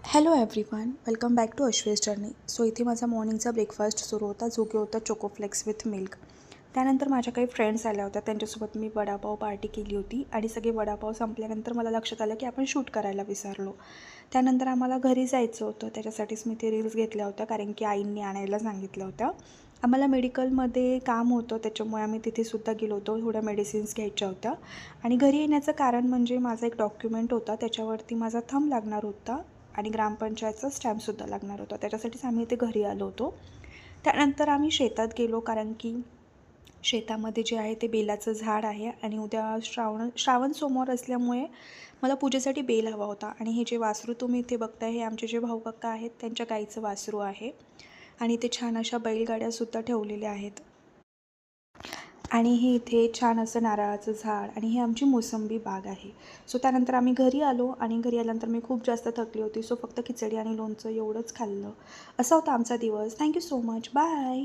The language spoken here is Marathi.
Hello everyone, welcome back to अश्वेज जर्नी. सो इथे माझा मॉर्निंगचा ब्रेकफास्ट सुरू होता, जो की होता चोकोफ्लेक्स विथ मिल्क. त्यानंतर माझ्या काही फ्रेंड्स आल्या होत्या, त्यांच्यासोबत मी वडापाव पार्टी केली होती आणि सगळे वडापाव संपल्यानंतर मला लक्षात आलं की आपण शूट करायला विसरलो. त्यानंतर आम्हाला घरी जायचं होतं, त्याच्यासाठीच मी ते रील्स घेतल्या होत्या, कारण की आईंनी आणायला सांगितलं होतं. आम्हाला मेडिकलमध्ये काम होतं, त्याच्यामुळे आम्ही तिथेसुद्धा गेलो होतो. थोड्या मेडिसिन्स घ्यायच्या होत्या आणि घरी येण्याचं कारण म्हणजे माझा एक डॉक्युमेंट होता, त्याच्यावरती माझा थंब लागणार होता आणि ग्रामपंचायतचा स्टॅम्पसुद्धा लागणार होता. त्याच्यासाठीच आम्ही इथे घरी आलो होतो. त्यानंतर आम्ही शेतात गेलो, कारण की शेतामध्ये जे आहे ते बेलाचं झाड आहे आणि उद्या श्रावण सोमवार असल्यामुळे मला पूजेसाठी बेल हवा होता. आणि हे जे वासरू तुम्ही इथे बघताय, हे आमचे जे भाऊ काका आहेत त्यांच्या गाईचं वासरू आहे. आणि इथे छान अशा बैलगाड्यासुद्धा ठेवलेल्या आहेत. आणि हे इथे छान असं नारळाचं झाड आणि ही आमची मोसंबी बाग आहे. सो त्यानंतर आम्ही घरी आलो आणि घरी आल्यानंतर मी खूप जास्त थकली होती. सो फक्त खिचडी आणि लोणचं एवढंच खाल्लं. असा होता आमचा दिवस. Thank you so much. बाय.